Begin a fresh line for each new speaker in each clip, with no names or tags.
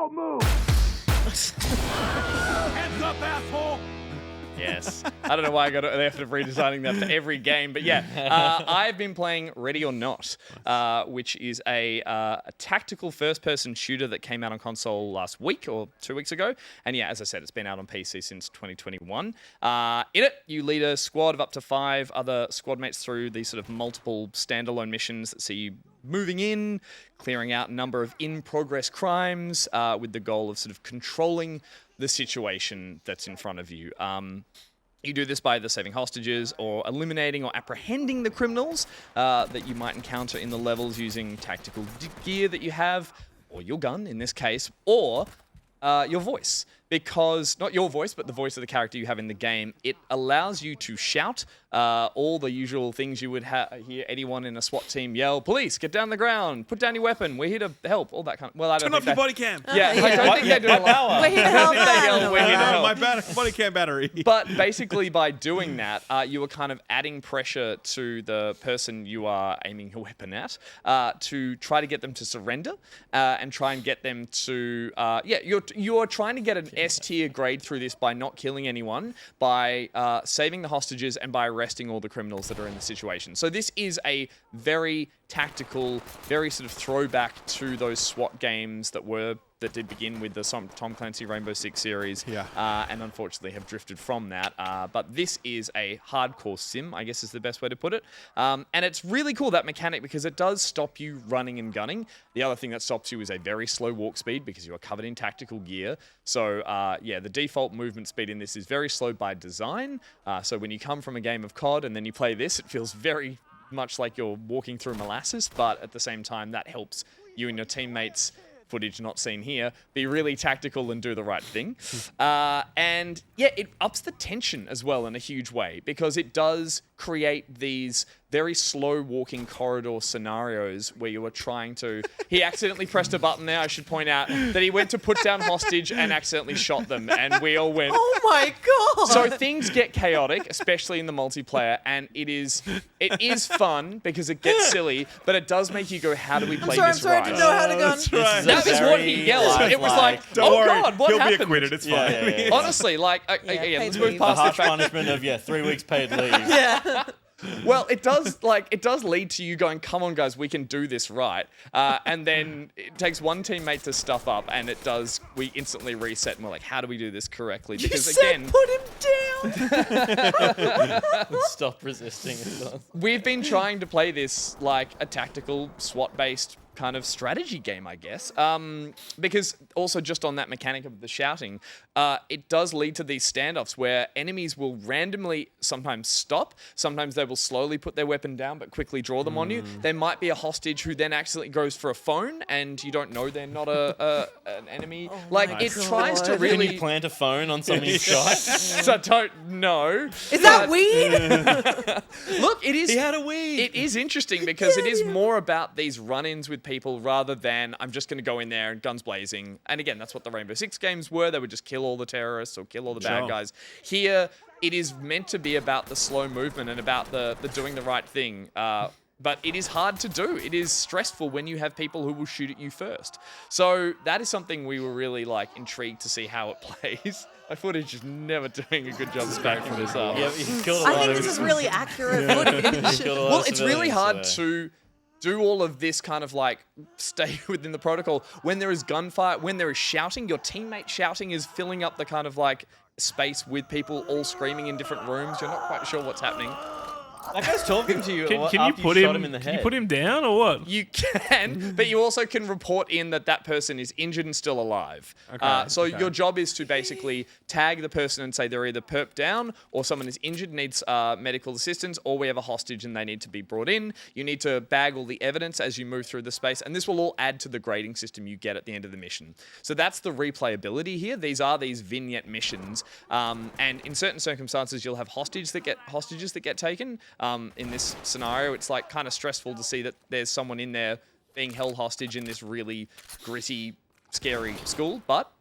Don't move. Hands up, asshole.
Yes. I don't know why I got the effort of redesigning that for every game, but yeah. I've been playing Ready or Not, which is a tactical first-person shooter that came out on console last week or 2 weeks ago. And yeah, as I said, it's been out on PC since 2021. In it, you lead a squad of up to 5 other squad mates through these sort of multiple standalone missions that see you moving in, clearing out a number of in-progress crimes with the goal of sort of controlling the situation that's in front of you. You do this by either saving hostages or eliminating or apprehending the criminals that you might encounter in the levels using tactical gear that you have, or your gun in this case, or your voice. Because, not your voice, but the voice of the character you have in the game, it allows you to shout all the usual things you would hear anyone in a SWAT team yell: police, get down the ground, put down your weapon, we're here to help, all that kind of... Well, I don't
Turn
think
off your body cam.
Yeah, I don't think they do a lot.
We're here to help.
I think they yell, we're here to help.
My body cam battery.
But basically, by doing that, you are kind of adding pressure to the person you are aiming your weapon at to try to get them to surrender and try and get them to... you're trying to get an S-tier grade through this by not killing anyone, by saving the hostages, and by arresting all the criminals that are in the situation. So this is a very tactical, very sort of throwback to those SWAT games that did begin with the Tom Clancy Rainbow Six series, and unfortunately have drifted from that. But this is a hardcore sim, I guess is the best way to put it. And it's really cool, that mechanic, because it does stop you running and gunning. The other thing that stops you is a very slow walk speed, because you are covered in tactical gear. So the default movement speed in this is very slow by design. So when you come from a game of COD and then you play this, it feels very much like you're walking through molasses, but at the same time, that helps you and your teammates, footage not seen here, be really tactical and do the right thing. And yeah, it ups the tension as well in a huge way, because it does create these very slow walking corridor scenarios where you are trying to... He accidentally pressed a button there. I should point out that he went to put down hostage and accidentally shot them, and we all went...
Oh my god!
So things get chaotic, especially in the multiplayer, and it is fun because it gets silly, but it does make you go, how do we play this
I'm sorry,
right?
I didn't know how to gun.
That's right.
That is what he yells. It was like,
Don't
oh
worry,
god, what
he'll
happened?
be acquitted. It's fine.
Yeah.
Honestly, like, again,
paid
let's move
leave.
The
past the
harsh
fact.
punishment of 3 weeks paid leave.
Yeah.
Well, it does lead to you going, come on, guys, we can do this right. And then it takes one teammate to stuff up, and we instantly reset, and we're like, how do we do this correctly? Because again,
put him down.
Stop resisting.
we've been trying to play this like a tactical SWAT-based kind of strategy game, I guess. Because also just on that mechanic of the shouting, it does lead to these standoffs where enemies will randomly sometimes stop, sometimes they will slowly put their weapon down but quickly draw them on you. There might be a hostage who then accidentally goes for a phone and you don't know they're not an enemy. It tries to
God.
really...
Can you plant a phone on somebody's shot?
So I don't know.
Is that weed?
Look, it is...
He had a weed.
It is interesting because it is more about these run-ins with people rather than I'm just going to go in there and guns blazing. And again, that's what the Rainbow Six games were. They would just kill all the terrorists or kill all the bad guys. Here, it is meant to be about the slow movement and about the doing the right thing. But it is hard to do. It is stressful when you have people who will shoot at you first. So that is something we were really intrigued to see how it plays. My footage is never doing a good job of backing this up.
Yeah, you killed a
I
lot
think
of
this is really accurate footage.
Well, it's really hard
to.
to do all of this kind of stay within the protocol. When there is gunfire, when there is shouting, your teammate shouting is filling up the kind of space with people all screaming in different rooms. You're not quite sure what's happening.
That guy's talking to you.
Can you
after
put
shot
him
in the head.
Can you put him down or what?
You can, but you also can report in that person is injured and still alive. So your job is to basically tag the person and say they're either perp down or someone is injured, needs medical assistance, or we have a hostage and they need to be brought in. You need to bag all the evidence as you move through the space, and this will all add to the grading system you get at the end of the mission. So that's the replayability here. These are these vignette missions, and in certain circumstances you'll have hostages that get taken. In this scenario, it's kind of stressful to see that there's someone in there being held hostage in this really gritty, scary school, but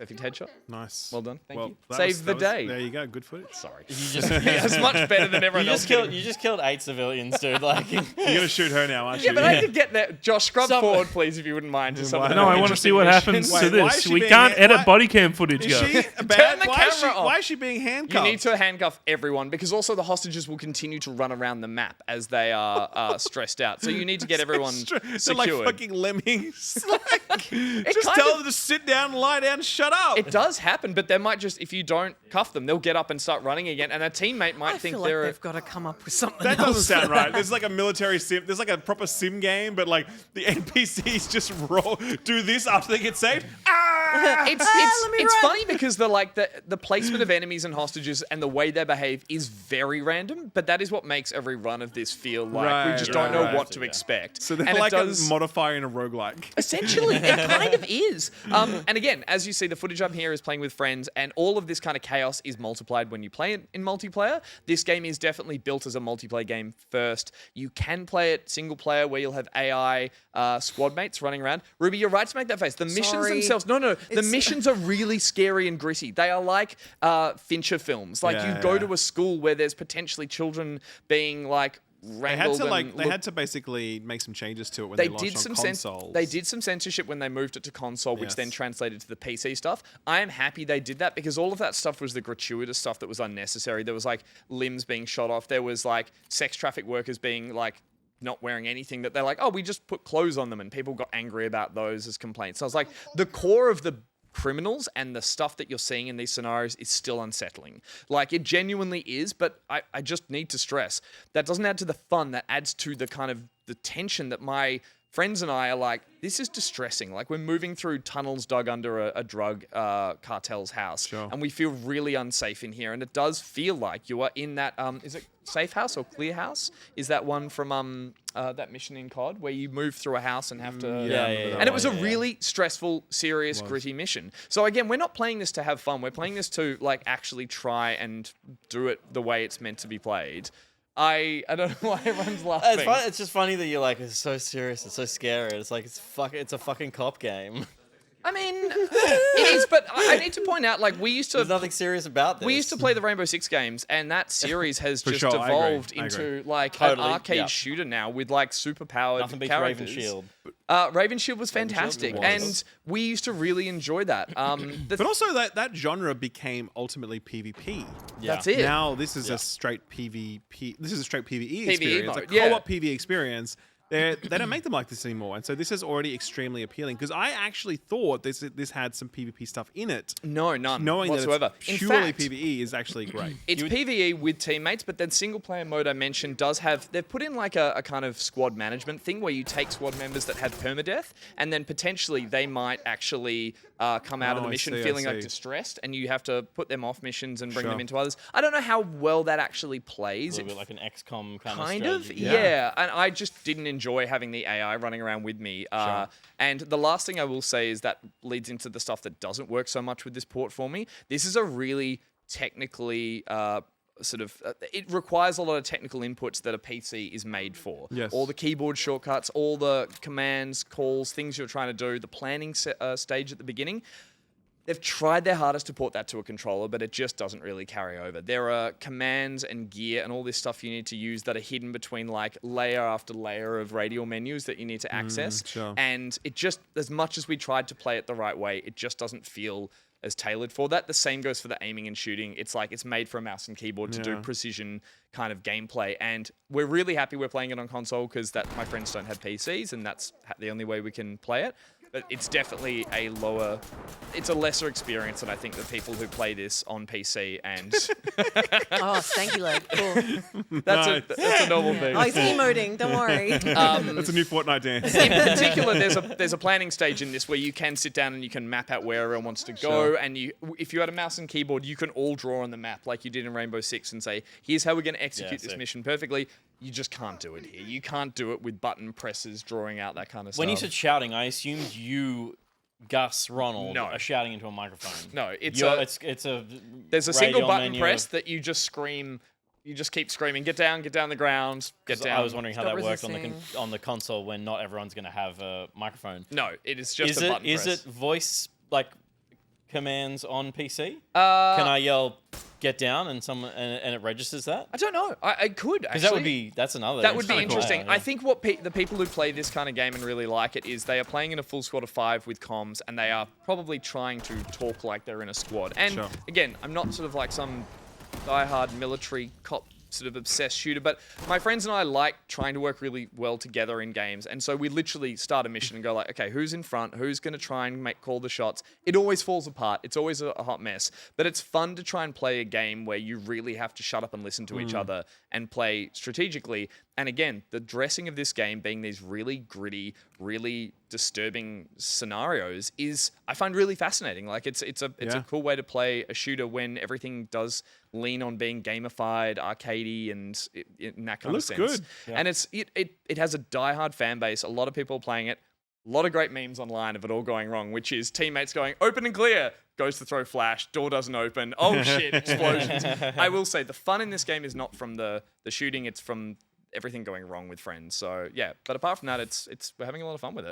Perfect headshot.
Nice.
Well done. Thank you.
that
Save the day.
There you go. Good footage.
Sorry.
You just
That's much better than everyone else.
you just killed 8 civilians, dude. Like
You're gonna shoot her now, aren't
Yeah,
you?
but I could get that. Josh, scrub
Some-
forward, please, if you wouldn't mind. To some of the
No,
more
I want to see what
interesting
happens
missions.
to
Wait, why is
this.
she
We
being
can't
ha-
edit
why-
body cam footage,
Is
guys.
she bad?
the
Why is she,
camera off.
why is she being handcuffed?
You need to handcuff everyone because also the hostages will continue to run around the map as they are stressed out. So you need to get everyone
They're
secured.
like fucking lemmings. Just
kind
tell
of-
them to sit down, lie down, shut up.
It does happen, but they might just, if you don't cuff them, they'll get up and start running again, and a teammate might
I
think
feel like
they're.
they've got to come up with something
That
else.
doesn't sound right. There's like a military sim. There's like a proper sim game, but like the NPCs just do this after they get saved. Ah!
It's
let me
it's
run.
funny because the placement of enemies and hostages and the way they behave is very random, but that is what makes every run of this feel like we
Right,
just don't know
right.
what to expect.
So they're
and
like
it does,
a modifier in a roguelike.
Essentially, it kind of is. And again, as you see, the footage I'm here is playing with friends, and all of this kind of chaos is multiplied when you play it in multiplayer. This game is definitely built as a multiplayer game first. You can play it single player where you'll have AI squad mates running around. Ruby, you're right to make that face. The missions
Sorry.
themselves, no, the
It's-
missions are really scary and gritty. They are like Fincher films. Like
Yeah,
you go
yeah.
to a school where there's potentially children being like
They had
wrangled
to
and
they
look-
had to basically make some changes to it when
they
they
did
launched
some
on consoles.
they did some censorship when they moved it to console, which
Yes.
then translated to the PC stuff. I am happy they did that because all of that stuff was the gratuitous stuff that was unnecessary. There was like limbs being shot off. There was like sex traffic workers being like not wearing anything that they're like, oh, we just put clothes on them, and people got angry about those as complaints. So I was like, the core of the criminals and the stuff that you're seeing in these scenarios is still unsettling. Like it genuinely is, but I just need to stress that doesn't add to the fun. That adds to the kind of the tension that my friends and I are like, this is distressing. Like we're moving through tunnels dug under a drug cartel's house,
Sure.
and we feel really unsafe in here. And it does feel like you are in that. Is it Safe House or Clear House? Is that one from that mission in COD where you move through a house and have to?
Yeah, I
Yeah,
remember
yeah,
that
And it was a
one.
really stressful, serious, gritty mission. So again, we're not playing this to have fun. We're playing this to like actually try and do it the way it's meant to be played. I don't know why everyone's laughing.
it's fun, it's just funny that you're like, it's so serious, it's so scary. It's like it's a fucking cop game.
I mean, it is, but I need to point out, like we used
There's
to.
nothing serious about this.
We used to play the Rainbow Six games, and that series has
For
just
sure, I agree,
evolved
I
into like
Totally,
an arcade
yeah.
shooter now with like super powered
Nothing beats
characters.
Raven Shield.
Raven Shield was fantastic,
was.
and we used to really enjoy that.
But also that genre became ultimately PvP.
Yeah.
That's it.
Now this is a straight PvP. This is a straight PvE experience,
mode,
a
yeah.
co-op PvE experience. They don't make them like this anymore, and so this is already extremely appealing. Because I actually thought this had some PvP stuff in it.
No, none
Knowing
whatsoever.
that it's
In
purely
fact,
PvE is actually great.
It's PvE with teammates, but then single player mode I mentioned does have, they've put in like a kind of squad management thing where you take squad members that have permadeath, and then potentially they might actually come out of
Oh,
the
I
mission
see, I
feeling like
see.
distressed, and you have to put them off missions and bring
Sure.
them into others. I don't know how well that actually
A
plays.
little bit like an XCOM kind
Kind
of
of,
strategy.
yeah. And I just didn't enjoy having the AI running around with me. And the last thing I will say is that leads into the stuff that doesn't work so much with this port for me. This is a really technically it requires a lot of technical inputs that a PC is made for.
Yes.
All the keyboard shortcuts, all the commands, calls, things you're trying to do, the planning stage at the beginning. They've tried their hardest to port that to a controller, but it just doesn't really carry over. There are commands and gear and all this stuff you need to use that are hidden between like layer after layer of radial menus that you need to access.
sure.
And it just, as much as we tried to play it the right way, it just doesn't feel as tailored for that. The same goes for the aiming and shooting. It's like it's made for a mouse and keyboard to do
Yeah.
precision kind of gameplay. And we're really happy we're playing it on console because that my friends don't have PCs and that's the only way we can play it. But it's definitely it's a lesser experience than I think the people who play this on PC and
Oh, thank you, lad. Cool.
that's a normal thing.
Oh, he's emoting. Don't worry.
That's a new Fortnite dance.
In particular, there's a planning stage in this where you can sit down and you can map out where everyone wants to go, and if you had a mouse and keyboard, you can all draw on the map like you did in Rainbow Six and say, here's how we're going to execute this
sick.
mission perfectly. You just can't do it here. You can't do it with button presses, drawing out that kind of stuff.
When you said shouting, I assumed you, Gus, Ronald,
No.
are shouting into a microphone.
No, it's
it's a
there's a single
radial
button
menu
press
of-
that you just scream. You just keep screaming, get down the ground, get
'cause
down.
I was wondering how
Stop
that worked
resisting.
on the console when not everyone's going to have a microphone.
No, it is just
Is
a
it
button press.
voice like commands on PC?
Uh,
Can I yell "get down" and and it registers that?
I don't know. I could
Because
actually.
that's another.
That would be
interesting
interesting.
player,
I think what the people who play this kind of game and really like it is they are playing in a full squad of 5 with comms, and they are probably trying to talk like they're in a squad. And
Sure.
again, I'm not sort of like some diehard military cop sort of obsessed shooter, but my friends and I like trying to work really well together in games, and so we literally start a mission and go like, okay, who's in front? Who's going to try and call the shots? It always falls apart. It's always a hot mess, but it's fun to try and play a game where you really have to shut up and listen to each other and play strategically. And again, the dressing of this game being these really gritty, really disturbing scenarios is, I find, really fascinating. Like it's a
Yeah.
cool way to play a shooter when everything does lean on being gamified, arcadey, and in that kind of
looks
sense.
good.
And it has a diehard fan base. A lot of people playing it. A lot of great memes online of it all going wrong, which is teammates going open and clear, goes to throw flash, door doesn't open, oh shit, explosions. I will say the fun in this game is not from the shooting, it's from everything going wrong with friends. So yeah, but apart from that, we're having a lot of fun with it.